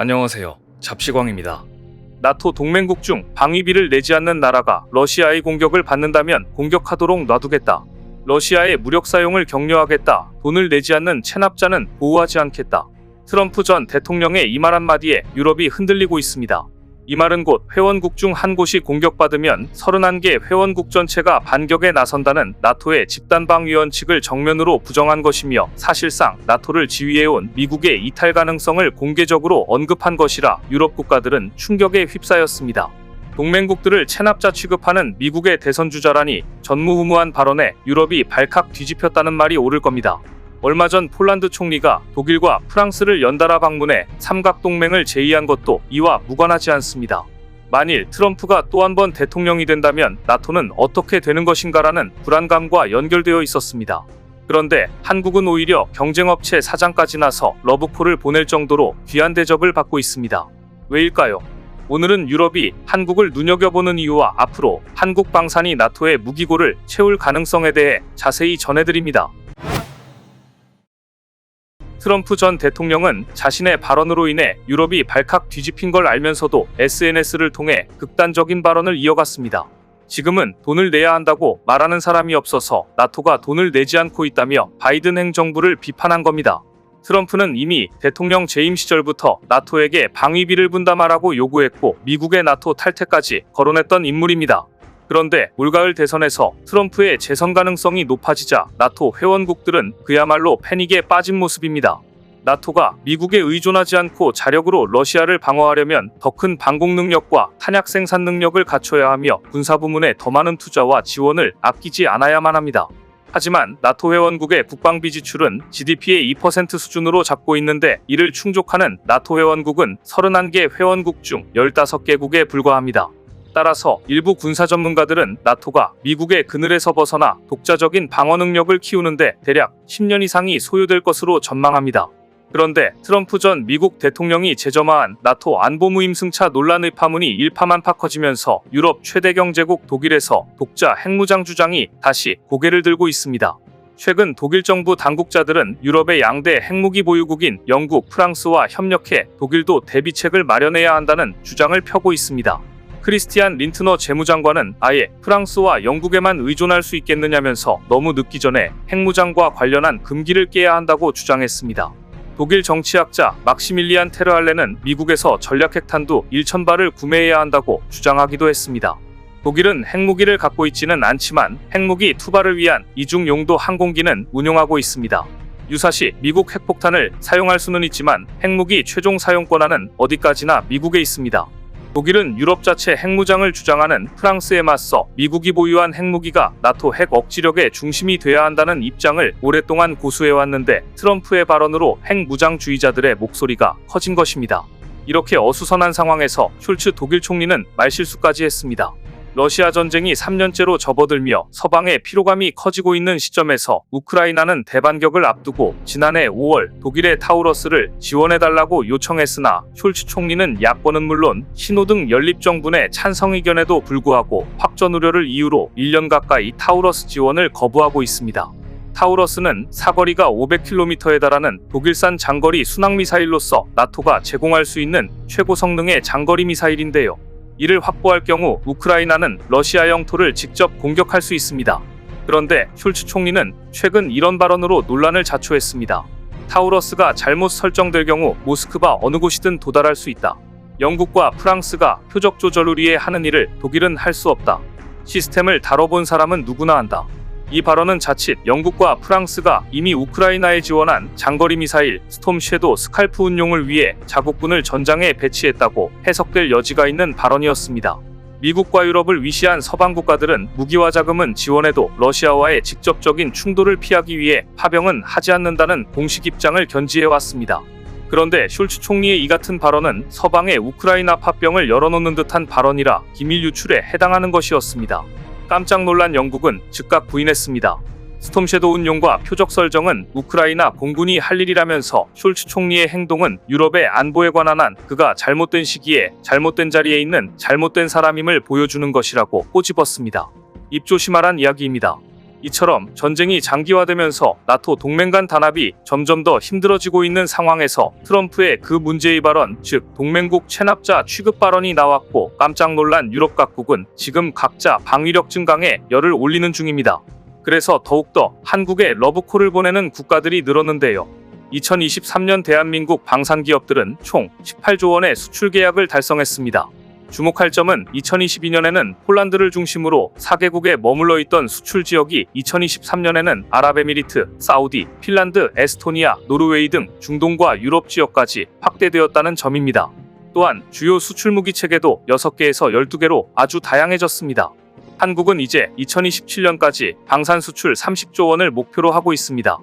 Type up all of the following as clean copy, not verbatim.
안녕하세요. 잡시광입니다. 나토 동맹국 중 방위비를 내지 않는 나라가 러시아의 공격을 받는다면 공격하도록 놔두겠다. 러시아의 무력 사용을 격려하겠다. 돈을 내지 않는 체납자는 보호하지 않겠다. 트럼프 전 대통령의 이 말 한마디에 유럽이 흔들리고 있습니다. 이 말은 곧 회원국 중 한 곳이 공격받으면 31개 회원국 전체가 반격에 나선다는 나토의 집단방위원 측을 정면으로 부정한 것이며, 사실상 나토를 지휘해온 미국의 이탈 가능성을 공개적으로 언급한 것이라 유럽 국가들은 충격에 휩싸였습니다. 동맹국들을 체납자 취급하는 미국의 대선주자라니 전무후무한 발언에 유럽이 발칵 뒤집혔다는 말이 옳을 겁니다. 얼마 전 폴란드 총리가 독일과 프랑스를 연달아 방문해 삼각동맹을 제의한 것도 이와 무관하지 않습니다. 만일 트럼프가 또 한 번 대통령이 된다면 나토는 어떻게 되는 것인가라는 불안감과 연결되어 있었습니다. 그런데 한국은 오히려 경쟁업체 사장까지 나서 러브콜을 보낼 정도로 귀한 대접을 받고 있습니다. 왜일까요? 오늘은 유럽이 한국을 눈여겨보는 이유와 앞으로 한국 방산이 나토의 무기고를 채울 가능성에 대해 자세히 전해드립니다. 트럼프 전 대통령은 자신의 발언으로 인해 유럽이 발칵 뒤집힌 걸 알면서도 SNS를 통해 극단적인 발언을 이어갔습니다. 지금은 돈을 내야 한다고 말하는 사람이 없어서 나토가 돈을 내지 않고 있다며 바이든 행정부를 비판한 겁니다. 트럼프는 이미 대통령 재임 시절부터 나토에게 방위비를 분담하라고 요구했고 미국의 나토 탈퇴까지 거론했던 인물입니다. 그런데 올가을 대선에서 트럼프의 재선 가능성이 높아지자 나토 회원국들은 그야말로 패닉에 빠진 모습입니다. 나토가 미국에 의존하지 않고 자력으로 러시아를 방어하려면 더 큰 방공 능력과 탄약 생산 능력을 갖춰야 하며 군사부문에 더 많은 투자와 지원을 아끼지 않아야만 합니다. 하지만 나토 회원국의 국방비 지출은 GDP의 2% 수준으로 잡고 있는데, 이를 충족하는 나토 회원국은 31개 회원국 중 15개국에 불과합니다. 따라서 일부 군사 전문가들은 나토가 미국의 그늘에서 벗어나 독자적인 방어 능력을 키우는데 대략 10년 이상이 소요될 것으로 전망합니다. 그런데 트럼프 전 미국 대통령이 재점화한 나토 안보무임승차 논란의 파문이 일파만파 커지면서 유럽 최대 경제국 독일에서 독자 핵무장 주장이 다시 고개를 들고 있습니다. 최근 독일 정부 당국자들은 유럽의 양대 핵무기 보유국인 영국, 프랑스와 협력해 독일도 대비책을 마련해야 한다는 주장을 펴고 있습니다. 크리스티안 린트너 재무장관은 아예 프랑스와 영국에만 의존할 수 있겠느냐면서 너무 늦기 전에 핵무장과 관련한 금기를 깨야 한다고 주장했습니다. 독일 정치학자 막시밀리안 테르할레는 미국에서 전략핵탄두 1,000발을 구매해야 한다고 주장하기도 했습니다. 독일은 핵무기를 갖고 있지는 않지만 핵무기 투발을 위한 이중 용도 항공기는 운용하고 있습니다. 유사시 미국 핵폭탄을 사용할 수는 있지만 핵무기 최종 사용 권한은 어디까지나 미국에 있습니다. 독일은 유럽 자체 핵무장을 주장하는 프랑스에 맞서 미국이 보유한 핵무기가 나토 핵 억지력의 중심이 돼야 한다는 입장을 오랫동안 고수해왔는데, 트럼프의 발언으로 핵무장주의자들의 목소리가 커진 것입니다. 이렇게 어수선한 상황에서 숄츠 독일 총리는 말실수까지 했습니다. 러시아 전쟁이 3년째로 접어들며 서방의 피로감이 커지고 있는 시점에서 우크라이나는 대반격을 앞두고 지난해 5월 독일의 타우러스를 지원해달라고 요청했으나 숄츠 총리는 야권은 물론 신호등 연립정부의 찬성 의견에도 불구하고 확전 우려를 이유로 1년 가까이 타우러스 지원을 거부하고 있습니다. 타우러스는 사거리가 500km에 달하는 독일산 장거리 순항미사일로서 나토가 제공할 수 있는 최고 성능의 장거리 미사일인데요. 이를 확보할 경우 우크라이나는 러시아 영토를 직접 공격할 수 있습니다. 그런데 숄츠 총리는 최근 이런 발언으로 논란을 자초했습니다. 타우러스가 잘못 설정될 경우 모스크바 어느 곳이든 도달할 수 있다. 영국과 프랑스가 표적 조절을 위해 하는 일을 독일은 할 수 없다. 시스템을 다뤄본 사람은 누구나 한다. 이 발언은 자칫 영국과 프랑스가 이미 우크라이나에 지원한 장거리 미사일 스톰 섀도우 스칼프 운용을 위해 자국군을 전장에 배치했다고 해석될 여지가 있는 발언이었습니다. 미국과 유럽을 위시한 서방 국가들은 무기와 자금은 지원해도 러시아와의 직접적인 충돌을 피하기 위해 파병은 하지 않는다는 공식 입장을 견지해왔습니다. 그런데 숄츠 총리의 이 같은 발언은 서방의 우크라이나 파병을 열어놓는 듯한 발언이라 기밀 유출에 해당하는 것이었습니다. 깜짝 놀란 영국은 즉각 부인했습니다. 스톰 섀도우 운용과 표적 설정은 우크라이나 공군이 할 일이라면서 숄츠 총리의 행동은 유럽의 안보에 관한 한 그가 잘못된 시기에 잘못된 자리에 있는 잘못된 사람임을 보여주는 것이라고 꼬집었습니다. 입조심하란 이야기입니다. 이처럼 전쟁이 장기화되면서 나토 동맹 간 단합이 점점 더 힘들어지고 있는 상황에서 트럼프의 그 문제의 발언, 즉 동맹국 체납자 취급 발언이 나왔고 깜짝 놀란 유럽 각국은 지금 각자 방위력 증강에 열을 올리는 중입니다. 그래서 더욱더 한국에 러브콜을 보내는 국가들이 늘었는데요. 2023년 대한민국 방산기업들은 총 18조 원의 수출 계약을 달성했습니다. 주목할 점은 2022년에는 폴란드를 중심으로 4개국에 머물러 있던 수출 지역이 2023년에는 아랍에미리트, 사우디, 핀란드, 에스토니아, 노르웨이 등 중동과 유럽 지역까지 확대되었다는 점입니다. 또한 주요 수출 무기 체계도 6개에서 12개로 아주 다양해졌습니다. 한국은 이제 2027년까지 방산 수출 30조 원을 목표로 하고 있습니다.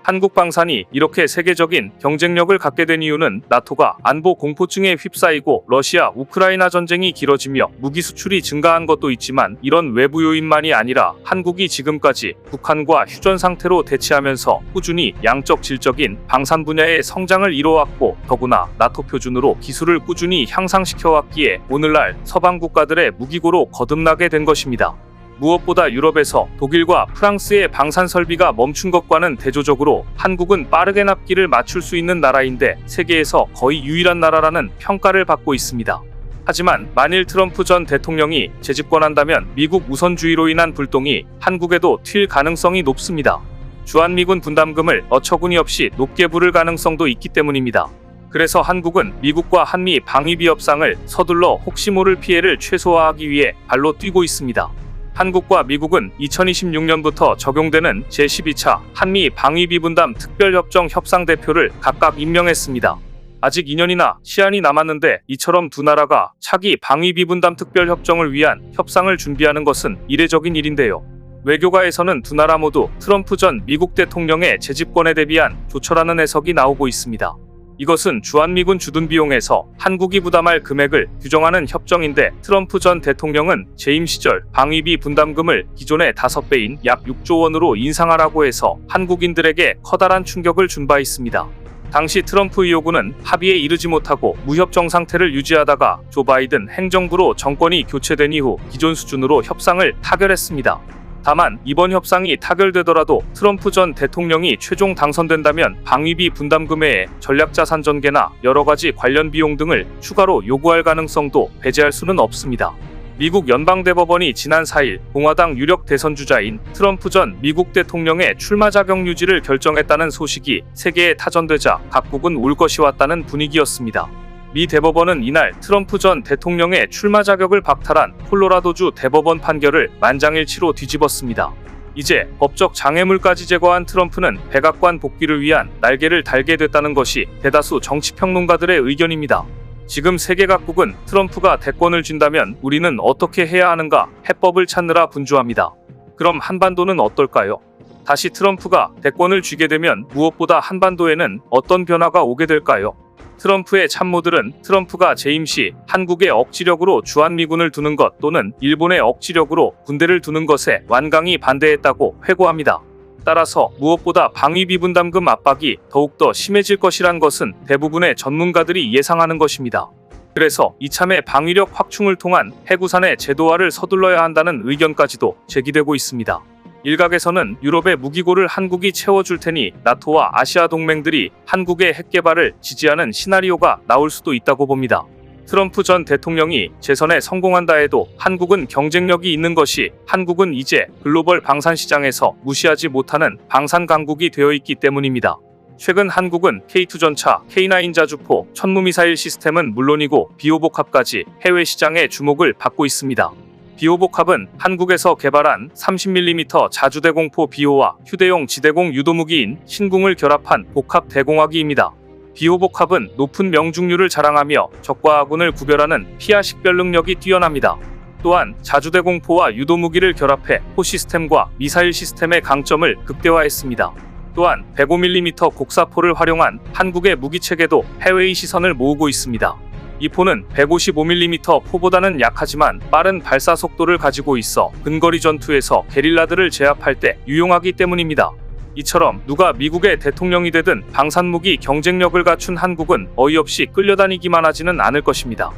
한국 방산이 이렇게 세계적인 경쟁력을 갖게 된 이유는 나토가 안보 공포증에 휩싸이고 러시아 우크라이나 전쟁이 길어지며 무기 수출이 증가한 것도 있지만 이런 외부 요인만이 아니라 한국이 지금까지 북한과 휴전 상태로 대치하면서 꾸준히 양적 질적인 방산 분야의 성장을 이뤄왔고 더구나 나토 표준으로 기술을 꾸준히 향상시켜왔기에 오늘날 서방 국가들의 무기고로 거듭나게 된 것입니다. 무엇보다 유럽에서 독일과 프랑스의 방산 설비가 멈춘 것과는 대조적으로 한국은 빠르게 납기를 맞출 수 있는 나라인데 세계에서 거의 유일한 나라라는 평가를 받고 있습니다. 하지만 만일 트럼프 전 대통령이 재집권한다면 미국 우선주의로 인한 불똥이 한국에도 튈 가능성이 높습니다. 주한미군 분담금을 어처구니 없이 높게 부를 가능성도 있기 때문입니다. 그래서 한국은 미국과 한미 방위비 협상을 서둘러 혹시 모를 피해를 최소화하기 위해 발로 뛰고 있습니다. 한국과 미국은 2026년부터 적용되는 제12차 한미 방위비 분담 특별협정 협상대표를 각각 임명했습니다. 아직 2년이나 시한이 남았는데 이처럼 두 나라가 차기 방위비 분담 특별협정을 위한 협상을 준비하는 것은 이례적인 일인데요. 외교가에서는 두 나라 모두 트럼프 전 미국 대통령의 재집권에 대비한 조처라는 해석이 나오고 있습니다. 이것은 주한미군 주둔 비용에서 한국이 부담할 금액을 규정하는 협정인데 트럼프 전 대통령은 재임 시절 방위비 분담금을 기존의 5배인 약 6조 원으로 인상하라고 해서 한국인들에게 커다란 충격을 준 바 있습니다. 당시 트럼프의 요구는 합의에 이르지 못하고 무협정 상태를 유지하다가 조 바이든 행정부로 정권이 교체된 이후 기존 수준으로 협상을 타결했습니다. 다만 이번 협상이 타결되더라도 트럼프 전 대통령이 최종 당선된다면 방위비 분담금 외에 전략자산 전개나 여러가지 관련 비용 등을 추가로 요구할 가능성도 배제할 수는 없습니다. 미국 연방대법원이 지난 4일 공화당 유력 대선주자인 트럼프 전 미국 대통령의 출마 자격 유지를 결정했다는 소식이 세계에 타전되자 각국은 울 것이 왔다는 분위기였습니다. 미 대법원은 이날 트럼프 전 대통령의 출마 자격을 박탈한 콜로라도주 대법원 판결을 만장일치로 뒤집었습니다. 이제 법적 장애물까지 제거한 트럼프는 백악관 복귀를 위한 날개를 달게 됐다는 것이 대다수 정치평론가들의 의견입니다. 지금 세계 각국은 트럼프가 대권을 쥔다면 우리는 어떻게 해야 하는가 해법을 찾느라 분주합니다. 그럼 한반도는 어떨까요? 다시 트럼프가 대권을 쥐게 되면 무엇보다 한반도에는 어떤 변화가 오게 될까요? 트럼프의 참모들은 트럼프가 재임 시 한국의 억지력으로 주한미군을 두는 것 또는 일본의 억지력으로 군대를 두는 것에 완강히 반대했다고 회고합니다. 따라서 무엇보다 방위비 분담금 압박이 더욱더 심해질 것이란 것은 대부분의 전문가들이 예상하는 것입니다. 그래서 이참에 방위력 확충을 통한 해구산의 제도화를 서둘러야 한다는 의견까지도 제기되고 있습니다. 일각에서는 유럽의 무기고를 한국이 채워줄 테니 나토와 아시아 동맹들이 한국의 핵 개발을 지지하는 시나리오가 나올 수도 있다고 봅니다. 트럼프 전 대통령이 재선에 성공한다 해도 한국은 경쟁력이 있는 것이 한국은 이제 글로벌 방산 시장에서 무시하지 못하는 방산 강국이 되어 있기 때문입니다. 최근 한국은 K2 전차, K9 자주포, 천무미사일 시스템은 물론이고 비호복합까지 해외 시장의 주목을 받고 있습니다. 비호복합은 한국에서 개발한 30mm 자주대공포 비호와 휴대용 지대공 유도무기인 신궁을 결합한 복합 대공화기입니다. 비호복합은 높은 명중률을 자랑하며 적과 아군을 구별하는 피하 식별 능력이 뛰어납니다. 또한 자주대공포와 유도무기를 결합해 포 시스템과 미사일 시스템의 강점을 극대화했습니다. 또한 105mm 곡사포를 활용한 한국의 무기체계도 해외의 시선을 모으고 있습니다. 이 포는 155mm 포보다는 약하지만 빠른 발사 속도를 가지고 있어 근거리 전투에서 게릴라들을 제압할 때 유용하기 때문입니다. 이처럼 누가 미국의 대통령이 되든 방산무기 경쟁력을 갖춘 한국은 어이없이 끌려다니기만 하지는 않을 것입니다.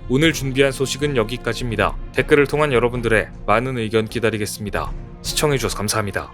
오늘 준비한 소식은 여기까지입니다. 댓글을 통한 여러분들의 많은 의견 기다리겠습니다. 시청해주셔서 감사합니다.